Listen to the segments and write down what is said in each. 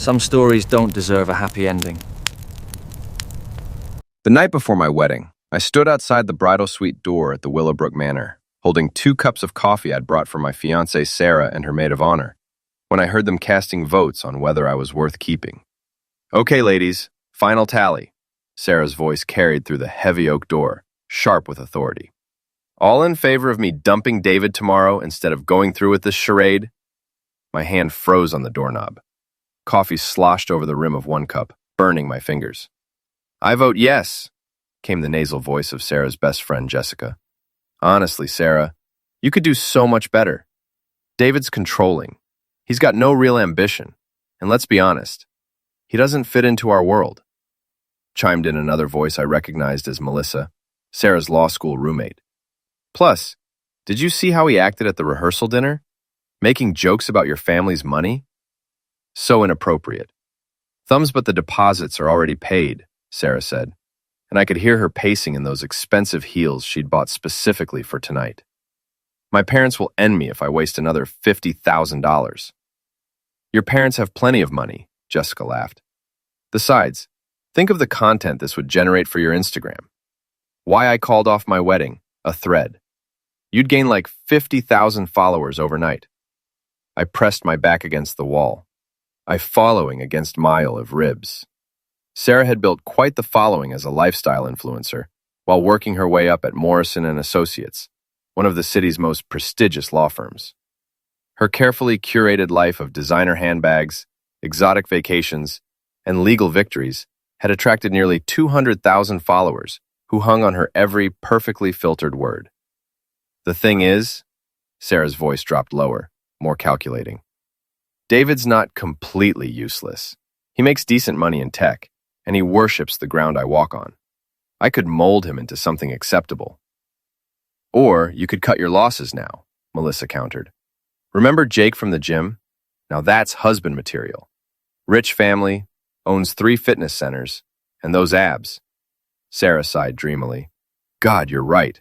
Some stories don't deserve a happy ending. The night before my wedding, I stood outside the bridal suite door at the Willowbrook Manor, holding 2 cups of coffee I'd brought for my fiancée Sarah and her maid of honor, when I heard them casting votes on whether I was worth keeping. "Okay, ladies, final tally," Sarah's voice carried through the heavy oak door, sharp with authority. "All in favor of me dumping David tomorrow instead of going through with this charade?" My hand froze on the doorknob. Coffee sloshed over the rim of 1 cup, burning my fingers. "I vote yes," came the nasal voice of Sarah's best friend, Jessica. "Honestly, Sarah, you could do so much better. David's controlling. He's got no real ambition. And let's be honest, he doesn't fit into our world," chimed in another voice I recognized as Melissa, Sarah's law school roommate. "Plus, did you see how he acted at the rehearsal dinner? Making jokes about your family's money? So inappropriate." "Thumbs but the deposits are already paid," Sarah said, and I could hear her pacing in those expensive heels she'd bought specifically for tonight. "My parents will end me if I waste another $50,000. "Your parents have plenty of money," Jessica laughed. "Besides, think of the content this would generate for your Instagram. Why I called off my wedding, a thread. You'd gain like 50,000 followers overnight." I pressed my back against the wall. I following against mile of ribs. Sarah had built quite the following as a lifestyle influencer, while working her way up at Morrison & Associates, one of the city's most prestigious law firms. Her carefully curated life of designer handbags, exotic vacations, and legal victories had attracted nearly 200,000 followers who hung on her every perfectly filtered word. "The thing is," Sarah's voice dropped lower, more calculating, "David's not completely useless. He makes decent money in tech, and he worships the ground I walk on. I could mold him into something acceptable." "Or you could cut your losses now," Melissa countered. "Remember Jake from the gym? Now that's husband material. Rich family, owns 3 fitness centers, and those abs." Sarah sighed dreamily. "God, you're right.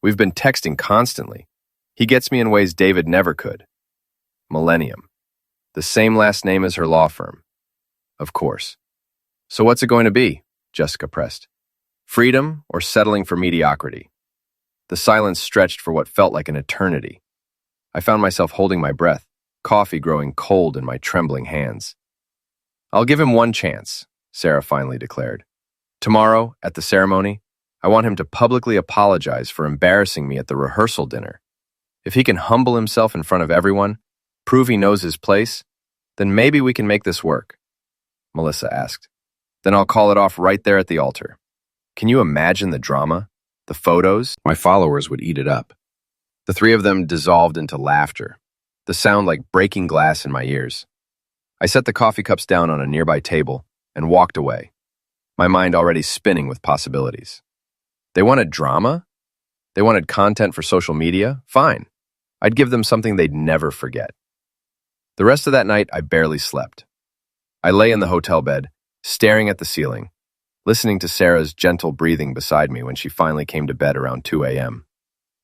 We've been texting constantly. He gets me in ways David never could." Millennium. The same last name as her law firm. Of course. "So what's it going to be?" Jessica pressed. "Freedom or settling for mediocrity?" The silence stretched for what felt like an eternity. I found myself holding my breath, coffee growing cold in my trembling hands. "I'll give him one chance," Sarah finally declared. "Tomorrow, at the ceremony, I want him to publicly apologize for embarrassing me at the rehearsal dinner. If he can humble himself in front of everyone, prove he knows his place, then maybe we can make this work," Melissa asked. "Then I'll call it off right there at the altar. Can you imagine the drama? The photos?" My followers would eat it up. The 3 of them dissolved into laughter, the sound like breaking glass in my ears. I set the coffee cups down on a nearby table and walked away, my mind already spinning with possibilities. They wanted drama? They wanted content for social media? Fine. I'd give them something they'd never forget. The rest of that night, I barely slept. I lay in the hotel bed, staring at the ceiling, listening to Sarah's gentle breathing beside me when she finally came to bed around 2 a.m.,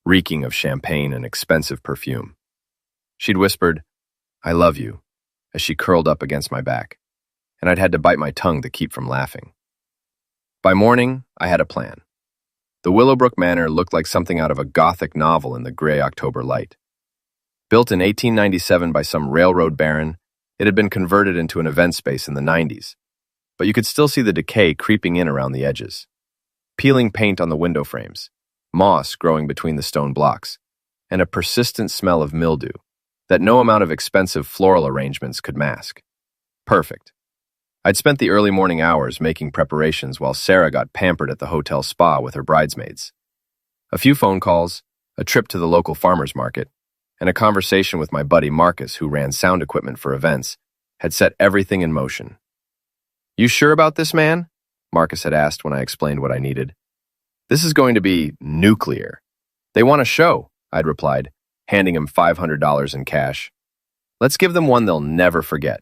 reeking of champagne and expensive perfume. She'd whispered, "I love you," as she curled up against my back, and I'd had to bite my tongue to keep from laughing. By morning, I had a plan. The Willowbrook Manor looked like something out of a Gothic novel in the gray October light. Built in 1897 by some railroad baron, it had been converted into an event space in the 90s, but you could still see the decay creeping in around the edges. Peeling paint on the window frames, moss growing between the stone blocks, and a persistent smell of mildew that no amount of expensive floral arrangements could mask. Perfect. I'd spent the early morning hours making preparations while Sarah got pampered at the hotel spa with her bridesmaids. A few phone calls, a trip to the local farmer's market, and a conversation with my buddy Marcus, who ran sound equipment for events, had set everything in motion. "You sure about this, man?" Marcus had asked when I explained what I needed. "This is going to be nuclear. They want a show," I'd replied, handing him $500 in cash. "Let's give them one they'll never forget."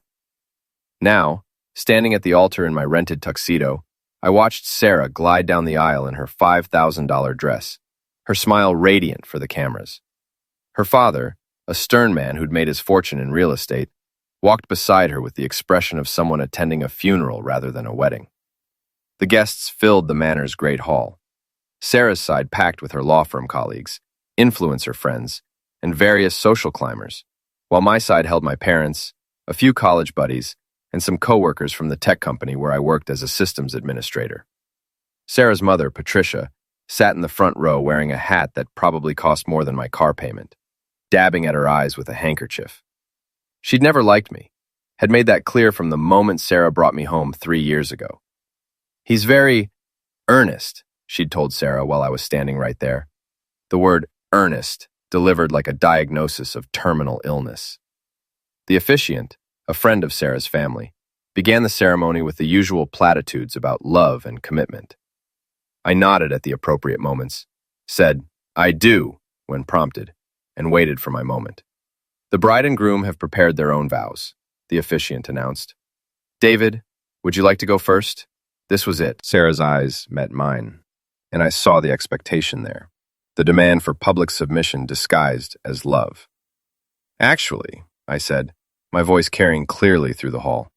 Now, standing at the altar in my rented tuxedo, I watched Sarah glide down the aisle in her $5,000 dress, her smile radiant for the cameras. Her father, a stern man who'd made his fortune in real estate, walked beside her with the expression of someone attending a funeral rather than a wedding. The guests filled the manor's great hall. Sarah's side packed with her law firm colleagues, influencer friends, and various social climbers, while my side held my parents, a few college buddies, and some coworkers from the tech company where I worked as a systems administrator. Sarah's mother, Patricia, sat in the front row wearing a hat that probably cost more than my car payment, dabbing at her eyes with a handkerchief. She'd never liked me, had made that clear from the moment Sarah brought me home 3 years ago. "He's very earnest," she'd told Sarah while I was standing right there. The word earnest delivered like a diagnosis of terminal illness. The officiant, a friend of Sarah's family, began the ceremony with the usual platitudes about love and commitment. I nodded at the appropriate moments, said, "I do," when prompted, and waited for my moment. "The bride and groom have prepared their own vows," the officiant announced. "David, would you like to go first?" This was it. Sarah's eyes met mine, and I saw the expectation there, the demand for public submission disguised as love. "Actually," I said, my voice carrying clearly through the hall,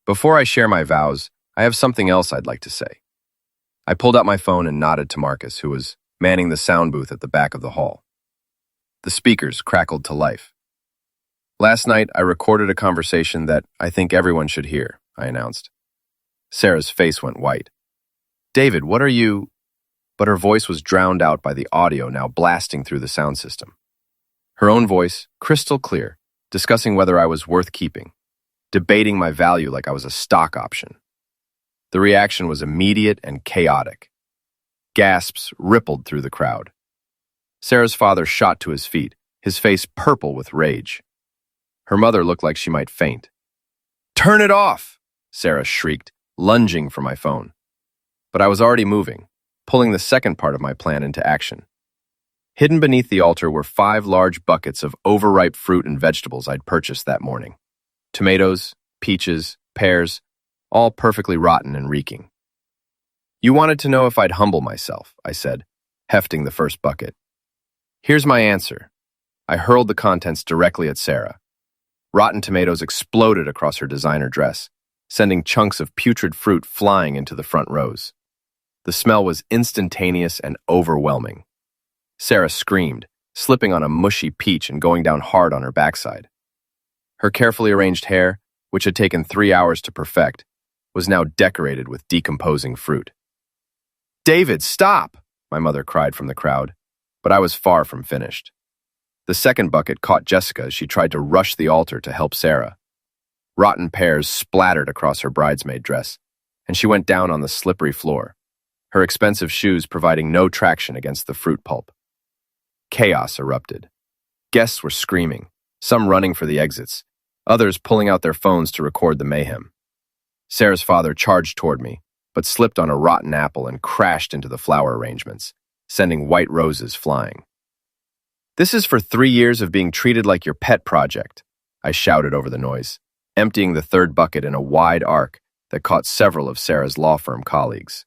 "before I share my vows, I have something else I'd like to say." I pulled out my phone and nodded to Marcus, who was manning the sound booth at the back of the hall. The speakers crackled to life. "Last night, I recorded a conversation that I think everyone should hear," I announced. Sarah's face went white. "David, what are you—" But her voice was drowned out by the audio now blasting through the sound system. Her own voice, crystal clear, discussing whether I was worth keeping, debating my value like I was a stock option. The reaction was immediate and chaotic. Gasps rippled through the crowd. Sarah's father shot to his feet, his face purple with rage. Her mother looked like she might faint. "Turn it off!" Sarah shrieked, lunging for my phone. But I was already moving, pulling the second part of my plan into action. Hidden beneath the altar were 5 large buckets of overripe fruit and vegetables I'd purchased that morning. Tomatoes, peaches, pears, all perfectly rotten and reeking. "You wanted to know if I'd humble myself," I said, hefting the first bucket. "Here's my answer." I hurled the contents directly at Sarah. Rotten tomatoes exploded across her designer dress, sending chunks of putrid fruit flying into the front rows. The smell was instantaneous and overwhelming. Sarah screamed, slipping on a mushy peach and going down hard on her backside. Her carefully arranged hair, which had taken 3 hours to perfect, was now decorated with decomposing fruit. "David, stop!" my mother cried from the crowd, but I was far from finished. The second bucket caught Jessica as she tried to rush the altar to help Sarah. Rotten pears splattered across her bridesmaid dress, and she went down on the slippery floor, her expensive shoes providing no traction against the fruit pulp. Chaos erupted. Guests were screaming, some running for the exits, others pulling out their phones to record the mayhem. Sarah's father charged toward me, but slipped on a rotten apple and crashed into the flower arrangements, sending white roses flying. "This is for 3 years of being treated like your pet project," I shouted over the noise, emptying the third bucket in a wide arc that caught several of Sarah's law firm colleagues.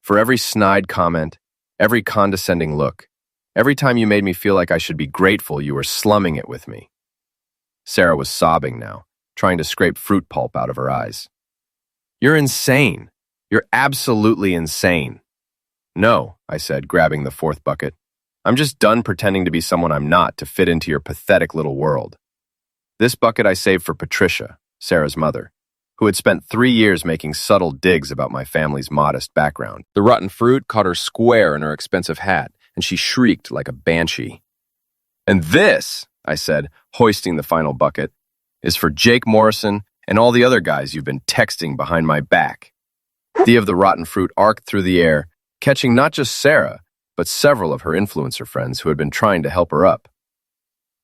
"For every snide comment, every condescending look, every time you made me feel like I should be grateful you were slumming it with me." Sarah was sobbing now, trying to scrape fruit pulp out of her eyes. "You're insane. You're absolutely insane." "No," I said, grabbing the fourth bucket. "I'm just done pretending to be someone I'm not to fit into your pathetic little world." This bucket I saved for Patricia, Sarah's mother, who had spent 3 years making subtle digs about my family's modest background. The rotten fruit caught her square in her expensive hat, and she shrieked like a banshee. "And this," I said, hoisting the final bucket, "is for Jake Morrison and all the other guys you've been texting behind my back." The of the rotten fruit arced through the air, catching not just Sarah, but several of her influencer friends who had been trying to help her up.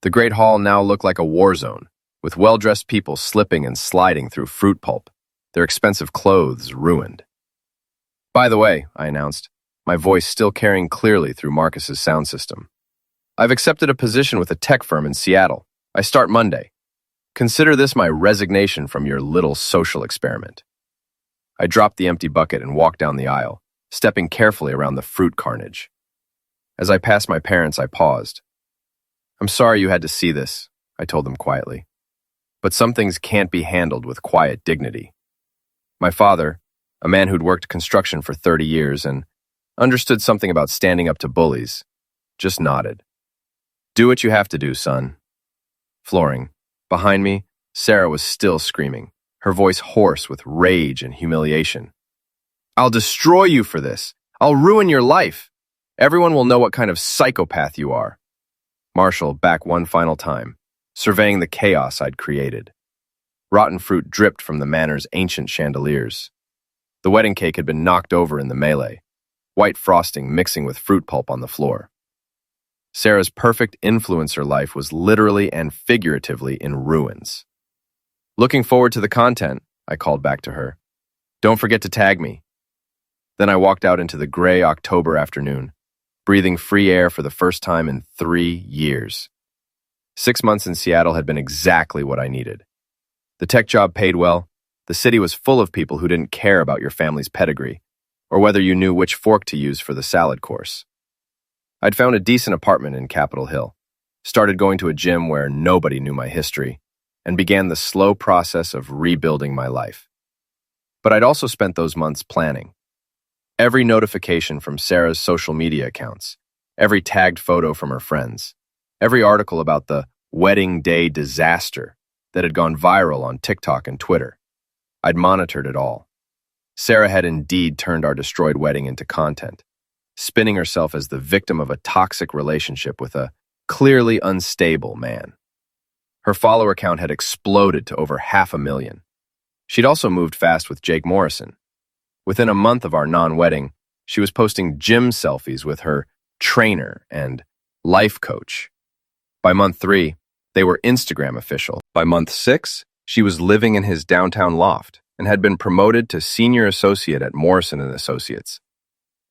The great hall now looked like a war zone, with well-dressed people slipping and sliding through fruit pulp, their expensive clothes ruined. "By the way," I announced, my voice still carrying clearly through Marcus's sound system, "I've accepted a position with a tech firm in Seattle. I start Monday. Consider this my resignation from your little social experiment." I dropped the empty bucket and walked down the aisle, stepping carefully around the fruit carnage. As I passed my parents, I paused. "I'm sorry you had to see this," I told them quietly. But some things can't be handled with quiet dignity. My father, a man who'd worked construction for 30 years and understood something about standing up to bullies, just nodded. Do what you have to do, son. Flooring. Behind me, Sarah was still screaming, her voice hoarse with rage and humiliation. I'll destroy you for this. I'll ruin your life. Everyone will know what kind of psychopath you are. Marshall back one final time, surveying the chaos I'd created. Rotten fruit dripped from the manor's ancient chandeliers. The wedding cake had been knocked over in the melee, white frosting mixing with fruit pulp on the floor. Sarah's perfect influencer life was literally and figuratively in ruins. Looking forward to the content, I called back to her. Don't forget to tag me. Then I walked out into the gray October afternoon, breathing free air for the first time in 3 years. 6 months in Seattle had been exactly what I needed. The tech job paid well. The city was full of people who didn't care about your family's pedigree, or whether you knew which fork to use for the salad course. I'd found a decent apartment in Capitol Hill, started going to a gym where nobody knew my history, and began the slow process of rebuilding my life. But I'd also spent those months planning. Every notification from Sarah's social media accounts, every tagged photo from her friends, every article about the wedding day disaster that had gone viral on TikTok and Twitter. I'd monitored it all. Sarah had indeed turned our destroyed wedding into content, spinning herself as the victim of a toxic relationship with a clearly unstable man. Her follower count had exploded to over 500,000. She'd also moved fast with Jake Morrison. Within a month of our non-wedding, she was posting gym selfies with her trainer and life coach. By month 3, they were Instagram official. By month 6, she was living in his downtown loft and had been promoted to senior associate at Morrison & Associates.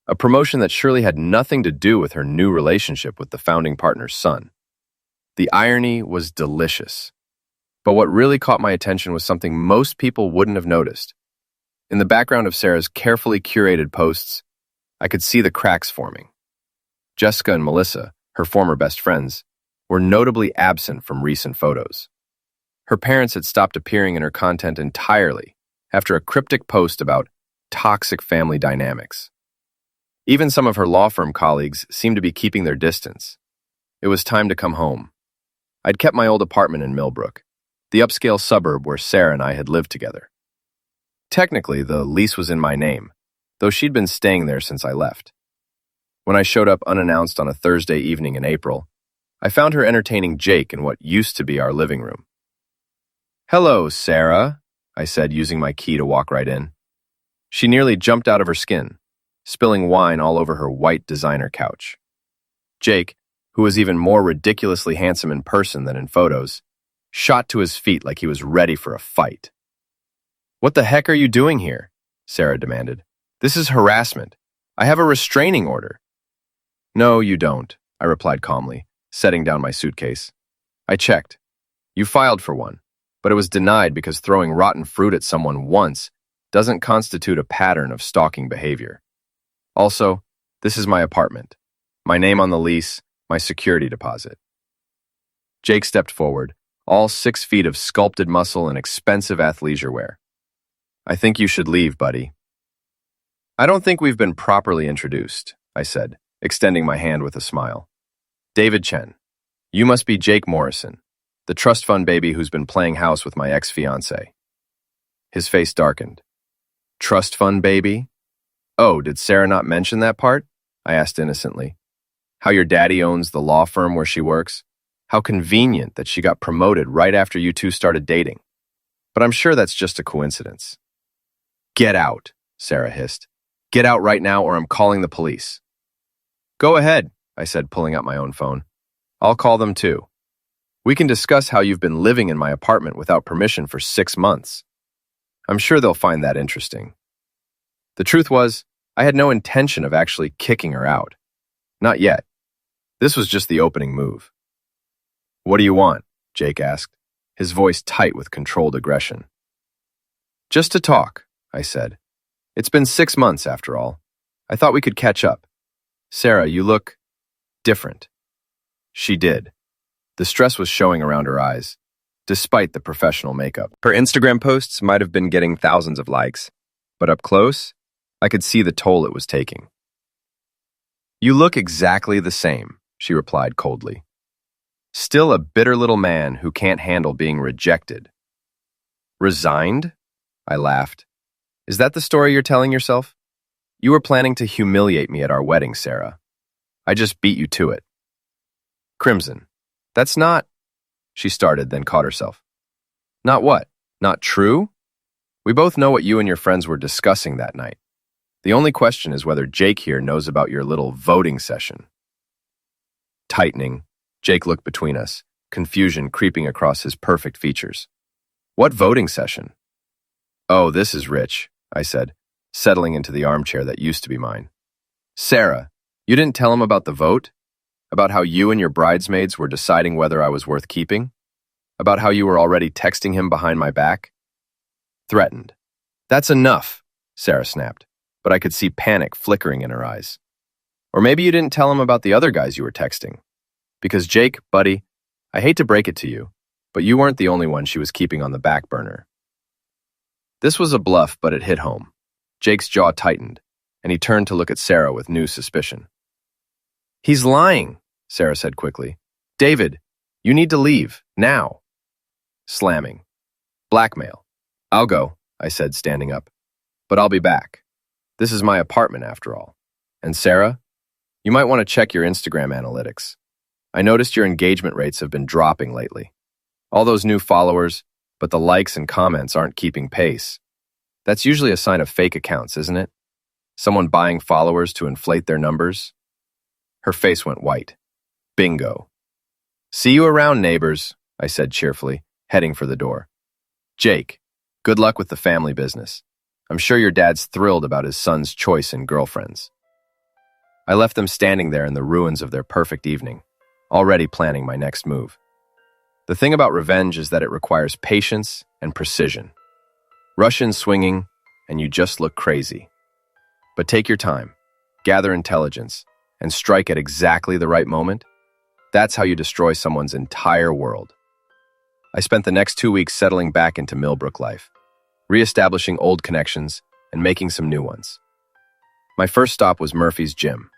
A promotion that surely had nothing to do with her new relationship with the founding partner's son. The irony was delicious. But what really caught my attention was something most people wouldn't have noticed. In the background of Sarah's carefully curated posts, I could see the cracks forming. Jessica and Melissa, her former best friends, were notably absent from recent photos. Her parents had stopped appearing in her content entirely after a cryptic post about toxic family dynamics. Even some of her law firm colleagues seemed to be keeping their distance. It was time to come home. I'd kept my old apartment in Millbrook, the upscale suburb where Sarah and I had lived together. Technically, the lease was in my name, though she'd been staying there since I left. When I showed up unannounced on a Thursday evening in April, I found her entertaining Jake in what used to be our living room. "Hello, Sarah," I said, using my key to walk right in. She nearly jumped out of her skin, spilling wine all over her white designer couch. Jake, who was even more ridiculously handsome in person than in photos, shot to his feet like he was ready for a fight. "What the heck are you doing here?" Sarah demanded. "This is harassment. I have a restraining order." "No, you don't," I replied calmly, setting down my suitcase. "I checked. You filed for one, but it was denied because throwing rotten fruit at someone once doesn't constitute a pattern of stalking behavior. Also, this is my apartment, my name on the lease, my security deposit." Jake stepped forward, all 6 feet of sculpted muscle and expensive athleisure wear. "I think you should leave, buddy." "I don't think we've been properly introduced," I said, extending my hand with a smile. "David Chen, you must be Jake Morrison, the trust fund baby who's been playing house with my ex-fiancé." His face darkened. "Trust fund baby? Oh, did Sarah not mention that part?" I asked innocently. "How your daddy owns the law firm where she works? How convenient that she got promoted right after you two started dating. But I'm sure that's just a coincidence." "Get out," Sarah hissed. "Get out right now or I'm calling the police." "Go ahead," I said, pulling out my own phone. "I'll call them too. We can discuss how you've been living in my apartment without permission for 6 months. I'm sure they'll find that interesting." The truth was, I had no intention of actually kicking her out. Not yet. This was just the opening move. "What do you want?" Jake asked, his voice tight with controlled aggression. "Just to talk," I said. "It's been 6 months, after all. I thought we could catch up. Sarah, you look different." She did. The stress was showing around her eyes. despite the professional makeup. Her Instagram posts might have been getting thousands of likes, but up close, I could see the toll it was taking. "You look exactly the same," she replied coldly. "Still a bitter little man who can't handle being rejected." "Resigned?" I laughed. "Is that the story you're telling yourself? You were planning to humiliate me at our wedding, Sarah. I just beat you to it." Crimson. "That's not—" she started, then caught herself. "Not what? Not true? We both know what you and your friends were discussing that night. The only question is whether Jake here knows about your little voting session." Tightening, Jake looked between us, confusion creeping across his perfect features. "What voting session?" "Oh, this is rich," I said, settling into the armchair that used to be mine. "Sarah, you didn't tell him about the vote? About how you and your bridesmaids were deciding whether I was worth keeping? About how you were already texting him behind my back?" Threatened. "That's enough," Sarah snapped, but I could see panic flickering in her eyes. "Or maybe you didn't tell him about the other guys you were texting. Because Jake, buddy, I hate to break it to you, but you weren't the only one she was keeping on the back burner." This was a bluff, but it hit home. Jake's jaw tightened, and he turned to look at Sarah with new suspicion. "He's lying," Sarah said quickly. "David, you need to leave, now." Slamming. Blackmail. "I'll go," I said, standing up. "But I'll be back. This is my apartment, after all. And Sarah, you might want to check your Instagram analytics. I noticed your engagement rates have been dropping lately. All those new followers, but the likes and comments aren't keeping pace. That's usually a sign of fake accounts, isn't it? Someone buying followers to inflate their numbers?" Her face went white. Bingo. "See you around, neighbors," I said cheerfully, heading for the door. "Jake, good luck with the family business. I'm sure your dad's thrilled about his son's choice in girlfriends." I left them standing there in the ruins of their perfect evening, already planning my next move. The thing about revenge is that it requires patience and precision. Rush in swinging, and you just look crazy. But take your time, gather intelligence, and strike at exactly the right moment. That's how you destroy someone's entire world. I spent the next 2 weeks settling back into Millbrook life, reestablishing old connections and making some new ones. My first stop was Murphy's gym,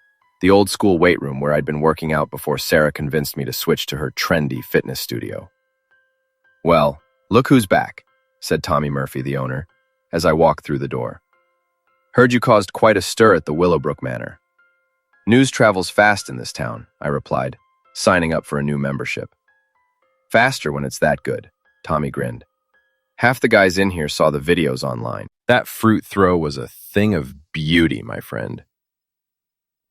the old school weight room where I'd been working out before Sarah convinced me to switch to her trendy fitness studio. "Well, look who's back," said Tommy Murphy, the owner, as I walked through the door. "Heard you caused quite a stir at the Willowbrook Manor." "News travels fast in this town," I replied, signing up for a new membership. "Faster when it's that good," Tommy grinned. "Half the guys in here saw the videos online. That fruit throw was a thing of beauty, my friend."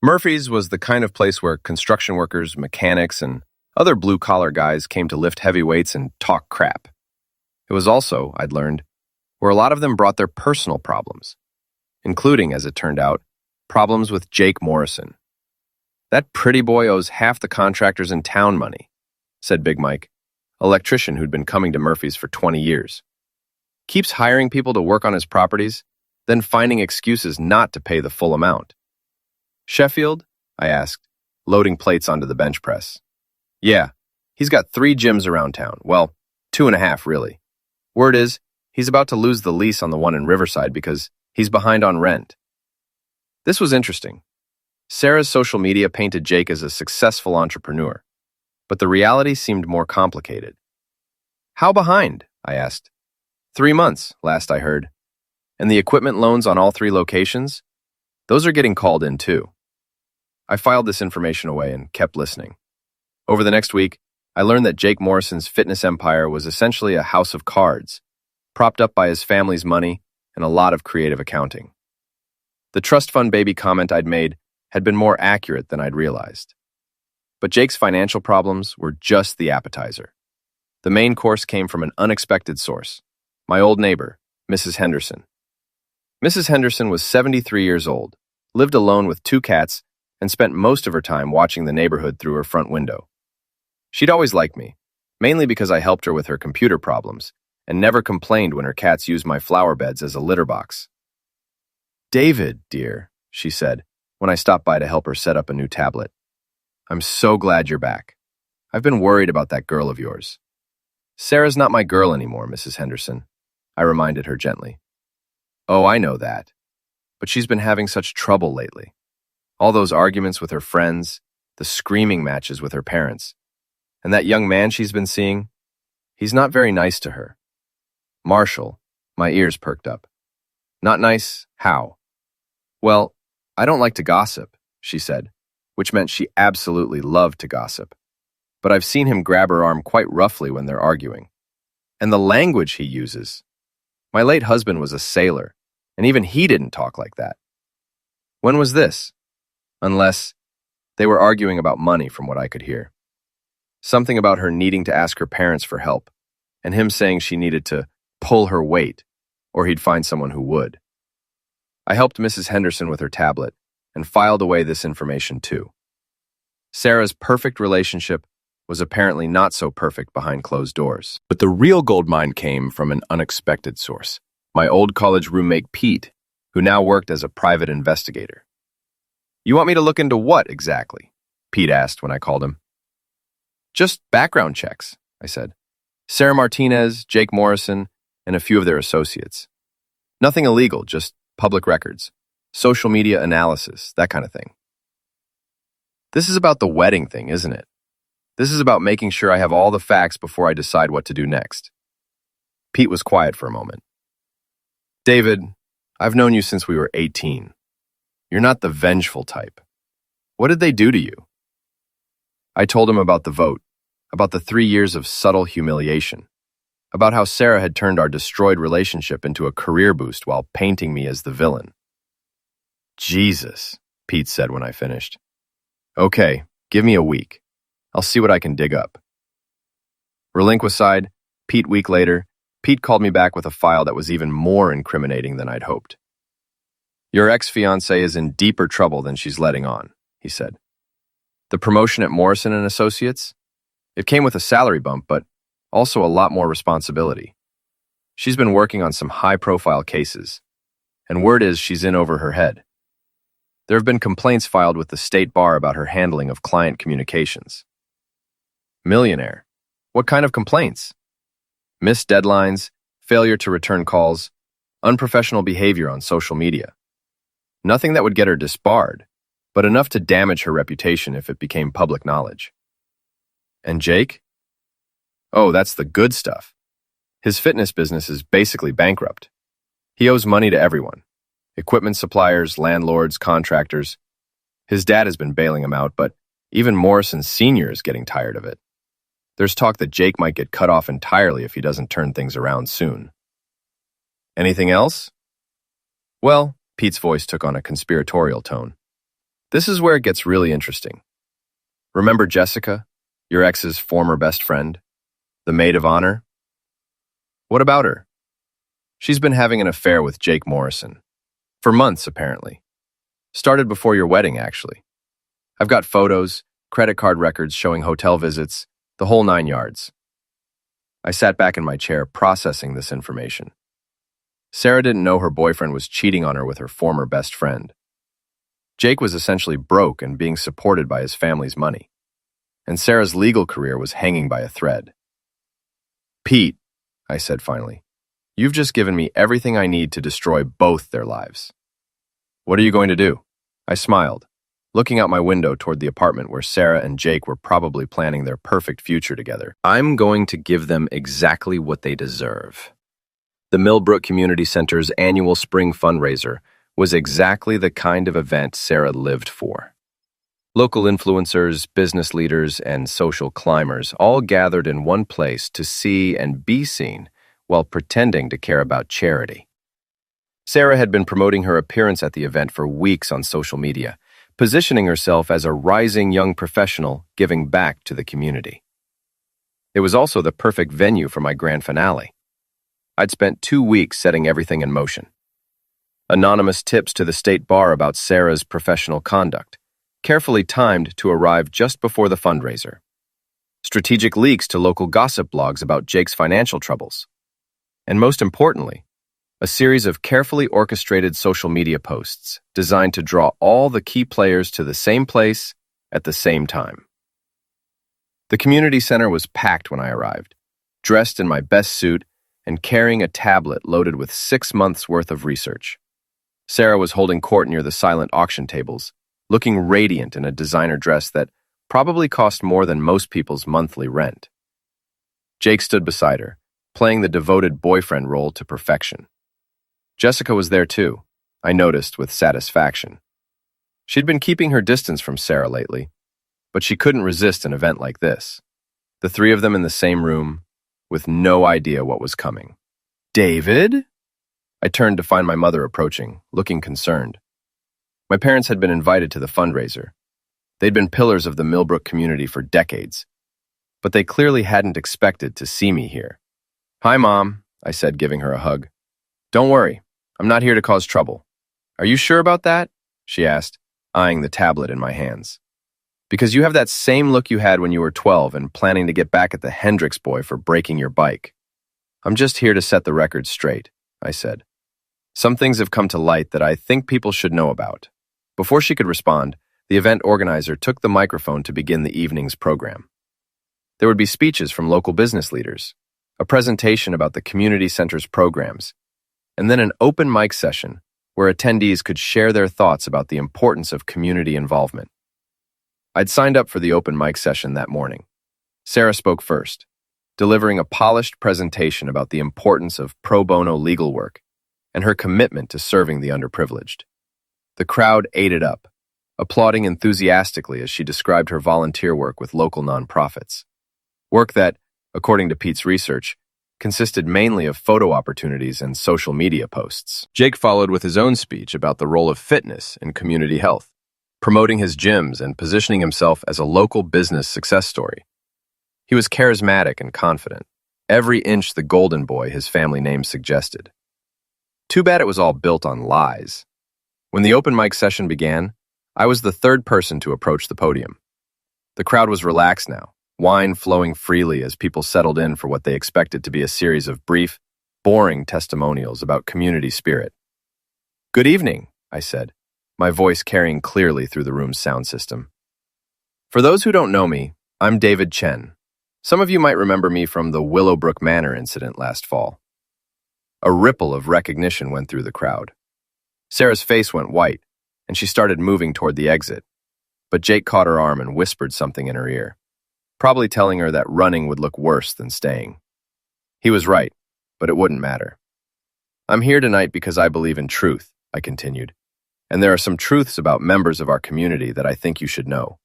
Murphy's was the kind of place where construction workers, mechanics, and other blue-collar guys came to lift heavy weights and talk crap. It was also, I'd learned, where a lot of them brought their personal problems, including, as it turned out, problems with Jake Morrison. "That pretty boy owes half the contractors in town money," said Big Mike, electrician who'd been coming to Murphy's for 20 years. "Keeps hiring people to work on his properties, then finding excuses not to pay the full amount." "Sheffield?" I asked, loading plates onto the bench press. "Yeah, he's got 3 gyms around town. Well, 2.5, really. Word is, he's about to lose the lease on the one in Riverside because he's behind on rent." This was interesting. Sarah's social media painted Jake as a successful entrepreneur, but the reality seemed more complicated. "How behind?" I asked. 3 months, last I heard. And the equipment loans on all 3 locations? Those are getting called in too. I filed this information away and kept listening. Over the next week, I learned that Jake Morrison's fitness empire was essentially a house of cards, propped up by his family's money and a lot of creative accounting. The trust fund baby comment I'd made had been more accurate than I'd realized. But Jake's financial problems were just the appetizer. The main course came from an unexpected source, my old neighbor, Mrs. Henderson. Mrs. Henderson was 73 years old, lived alone with 2 cats, and spent most of her time watching the neighborhood through her front window. She'd always liked me, mainly because I helped her with her computer problems, and never complained when her cats used my flower beds as a litter box. "David, dear," she said, when I stopped by to help her set up a new tablet. "I'm so glad you're back. I've been worried about that girl of yours." Sarah's not my girl anymore, Mrs. Henderson, I reminded her gently. Oh, I know that. But she's been having such trouble lately. All those arguments with her friends, the screaming matches with her parents. And that young man she's been seeing, he's not very nice to her. Marshall, my ears perked up. Not nice? How? Well, I don't like to gossip, she said, which meant she absolutely loved to gossip. But I've seen him grab her arm quite roughly when they're arguing. And the language he uses. My late husband was a sailor, and even he didn't talk like that. When was this? Unless they were arguing about money from what I could hear. Something about her needing to ask her parents for help, and him saying she needed to pull her weight, or he'd find someone who would. I helped Mrs. Henderson with her tablet, and filed away this information too. Sarah's perfect relationship was apparently not so perfect behind closed doors. But the real goldmine came from an unexpected source. My old college roommate Pete, who now worked as a private investigator. You want me to look into what exactly? Pete asked when I called him. Just background checks, I said. Sarah Martinez, Jake Morrison, and a few of their associates. Nothing illegal, just public records, social media analysis, that kind of thing. This is about the wedding thing, isn't it? This is about making sure I have all the facts before I decide what to do next. Pete was quiet for a moment. David, I've known you since we were 18. You're not the vengeful type. What did they do to you? I told him about the vote, about the 3 years of subtle humiliation, about how Sarah had turned our destroyed relationship into a career boost while painting me as the villain. Jesus, Pete said when I finished. Okay, give me a week. I'll see what I can dig up. Relinquished, week later, Pete called me back with a file that was even more incriminating than I'd hoped. Your ex-fiancée is in deeper trouble than she's letting on, he said. The promotion at Morrison & Associates? It came with a salary bump, but also a lot more responsibility. She's been working on some high-profile cases, and word is she's in over her head. There have been complaints filed with the state bar about her handling of client communications. Millionaire. What kind of complaints? Missed deadlines, failure to return calls, unprofessional behavior on social media. Nothing that would get her disbarred, but enough to damage her reputation if it became public knowledge. And Jake? Oh, that's the good stuff. His fitness business is basically bankrupt. He owes money to everyone. Equipment suppliers, landlords, contractors. His dad has been bailing him out, but even Morrison Sr. is getting tired of it. There's talk that Jake might get cut off entirely if he doesn't turn things around soon. Anything else? Well, Pete's voice took on a conspiratorial tone. This is where it gets really interesting. Remember Jessica, your ex's former best friend? The maid of honor? What about her? She's been having an affair with Jake Morrison. For months, apparently. Started before your wedding, actually. I've got photos, credit card records showing hotel visits, the whole 9 yards. I sat back in my chair processing this information. Sarah didn't know her boyfriend was cheating on her with her former best friend. Jake was essentially broke and being supported by his family's money. And Sarah's legal career was hanging by a thread. Pete, I said finally, you've just given me everything I need to destroy both their lives. What are you going to do? I smiled, looking out my window toward the apartment where Sarah and Jake were probably planning their perfect future together. I'm going to give them exactly what they deserve. The Millbrook Community Center's annual spring fundraiser was exactly the kind of event Sarah lived for. Local influencers, business leaders, and social climbers all gathered in one place to see and be seen while pretending to care about charity. Sarah had been promoting her appearance at the event for weeks on social media, positioning herself as a rising young professional giving back to the community. It was also the perfect venue for my grand finale. I'd spent 2 weeks setting everything in motion. Anonymous tips to the state bar about Sarah's professional conduct, carefully timed to arrive just before the fundraiser. Strategic leaks to local gossip blogs about Jake's financial troubles. And most importantly, a series of carefully orchestrated social media posts designed to draw all the key players to the same place at the same time. The community center was packed when I arrived, dressed in my best suit and carrying a tablet loaded with 6 months' worth of research. Sarah was holding court near the silent auction tables, looking radiant in a designer dress that probably cost more than most people's monthly rent. Jake stood beside her, playing the devoted boyfriend role to perfection. Jessica was there too, I noticed with satisfaction. She'd been keeping her distance from Sarah lately, but she couldn't resist an event like this. The three of them in the same room, with no idea what was coming. "David?" I turned to find my mother approaching, looking concerned. My parents had been invited to the fundraiser. They'd been pillars of the Millbrook community for decades, but they clearly hadn't expected to see me here. "Hi, Mom," I said, giving her a hug. "Don't worry, I'm not here to cause trouble." "Are you sure about that?" she asked, eyeing the tablet in my hands. "Because you have that same look you had when you were 12 and planning to get back at the Hendricks boy for breaking your bike." "I'm just here to set the record straight," I said. "Some things have come to light that I think people should know about." Before she could respond, the event organizer took the microphone to begin the evening's program. There would be speeches from local business leaders, a presentation about the community center's programs, and then an open mic session where attendees could share their thoughts about the importance of community involvement. I'd signed up for the open mic session that morning. Sarah spoke first, delivering a polished presentation about the importance of pro bono legal work and her commitment to serving the underprivileged. The crowd ate it up, applauding enthusiastically as she described her volunteer work with local nonprofits. Work that, according to Pete's research, consisted mainly of photo opportunities and social media posts. Jake followed with his own speech about the role of fitness in community health, promoting his gyms and positioning himself as a local business success story. He was charismatic and confident, every inch the golden boy his family name suggested. Too bad it was all built on lies. When the open mic session began, I was the third person to approach the podium. The crowd was relaxed now, wine flowing freely as people settled in for what they expected to be a series of brief, boring testimonials about community spirit. "Good evening," I said, my voice carrying clearly through the room's sound system. "For those who don't know me, I'm David Chen. Some of you might remember me from the Willowbrook Manor incident last fall." A ripple of recognition went through the crowd. Sarah's face went white, and she started moving toward the exit, but Jake caught her arm and whispered something in her ear, probably telling her that running would look worse than staying. He was right, but it wouldn't matter. "I'm here tonight because I believe in truth," I continued, "and there are some truths about members of our community that I think you should know."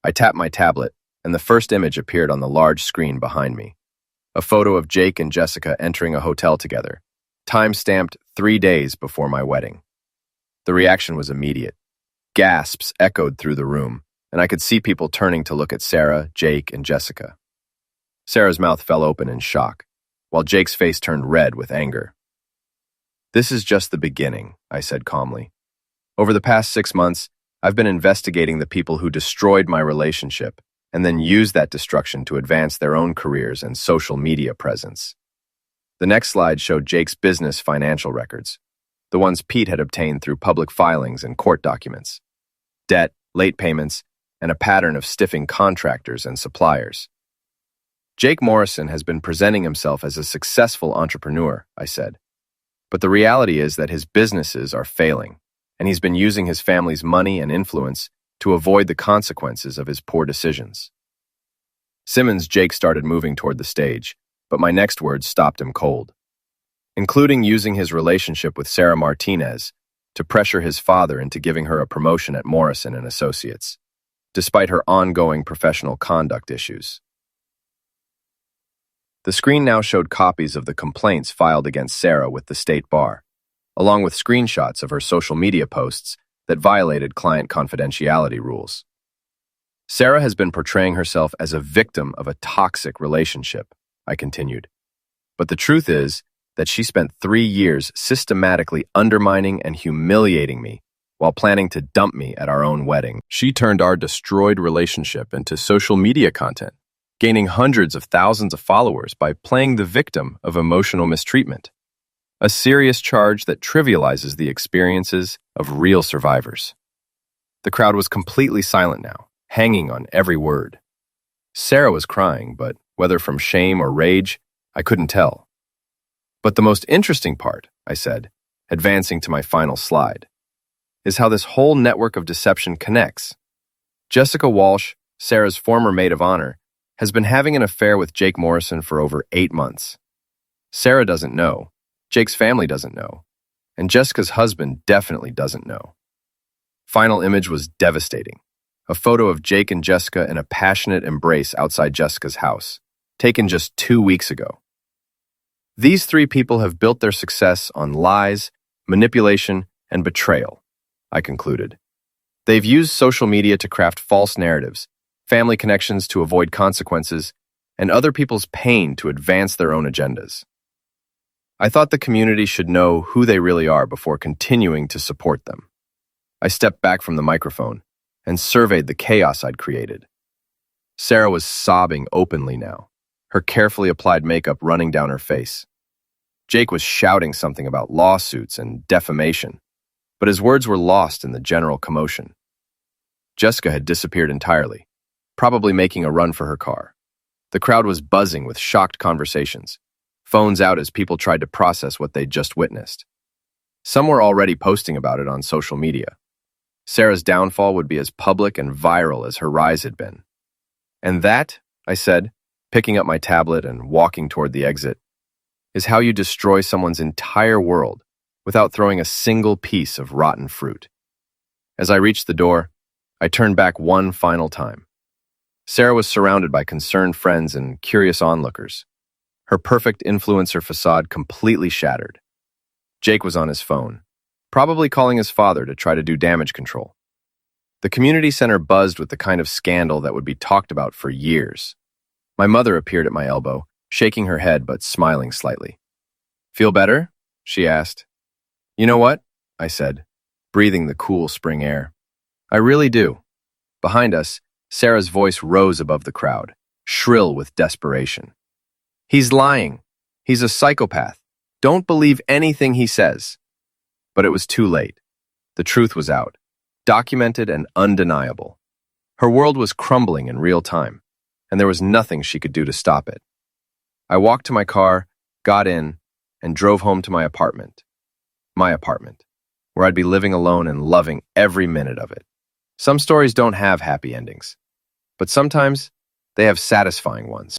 I tapped my tablet, and the first image appeared on the large screen behind me. A photo of Jake and Jessica entering a hotel together, time-stamped 3 days before my wedding. The reaction was immediate. Gasps echoed through the room, and I could see people turning to look at Sarah, Jake, and Jessica. Sarah's mouth fell open in shock, while Jake's face turned red with anger. "This is just the beginning," I said calmly. "Over the past 6 months, I've been investigating the people who destroyed my relationship and then used that destruction to advance their own careers and social media presence." The next slide showed Jake's business financial records, the ones Pete had obtained through public filings and court documents. Debt, late payments, and a pattern of stiffing contractors and suppliers. "Jake Morrison has been presenting himself as a successful entrepreneur," I said. "But the reality is that his businesses are failing, and he's been using his family's money and influence to avoid the consequences of his poor decisions." Simmons Jake started moving toward the stage, but my next words stopped him cold. "Including using his relationship with Sarah Martinez to pressure his father into giving her a promotion at Morrison and Associates, despite her ongoing professional conduct issues." The screen now showed copies of the complaints filed against Sarah with the state bar, along with screenshots of her social media posts that violated client confidentiality rules. "Sarah has been portraying herself as a victim of a toxic relationship," I continued. "But the truth is that she spent 3 years systematically undermining and humiliating me while planning to dump me at our own wedding. She turned our destroyed relationship into social media content, gaining hundreds of thousands of followers by playing the victim of emotional mistreatment. A serious charge that trivializes the experiences of real survivors." The crowd was completely silent now, hanging on every word. Sarah was crying, but whether from shame or rage, I couldn't tell. But the most interesting part, I said, advancing to my final slide, is how this whole network of deception connects. Jessica Walsh, Sarah's former maid of honor, has been having an affair with Jake Morrison for over 8 months. Sarah doesn't know, Jake's family doesn't know, and Jessica's husband definitely doesn't know. Final image was devastating. A photo of Jake and Jessica in a passionate embrace outside Jessica's house, taken just 2 weeks ago. These 3 people have built their success on lies, manipulation, and betrayal, I concluded. They've used social media to craft false narratives, family connections to avoid consequences, and other people's pain to advance their own agendas. I thought the community should know who they really are before continuing to support them. I stepped back from the microphone and surveyed the chaos I'd created. Sarah was sobbing openly now, her carefully applied makeup running down her face. Jake was shouting something about lawsuits and defamation, but his words were lost in the general commotion. Jessica had disappeared entirely, probably making a run for her car. The crowd was buzzing with shocked conversations, phones out as people tried to process what they'd just witnessed. Some were already posting about it on social media. Sarah's downfall would be as public and viral as her rise had been. And that, I said, picking up my tablet and walking toward the exit, is how you destroy someone's entire world without throwing a single piece of rotten fruit. As I reached the door, I turned back one final time. Sarah was surrounded by concerned friends and curious onlookers, her perfect influencer facade completely shattered. Jake was on his phone, probably calling his father to try to do damage control. The community center buzzed with the kind of scandal that would be talked about for years. My mother appeared at my elbow, shaking her head but smiling slightly. "Feel better?" she asked. "You know what?" I said, breathing the cool spring air. "I really do." Behind us, Sarah's voice rose above the crowd, shrill with desperation. "He's lying. He's a psychopath. Don't believe anything he says." But it was too late. The truth was out, documented and undeniable. Her world was crumbling in real time, and there was nothing she could do to stop it. I walked to my car, got in, and drove home to my apartment, where I'd be living alone and loving every minute of it. Some stories don't have happy endings, but sometimes they have satisfying ones.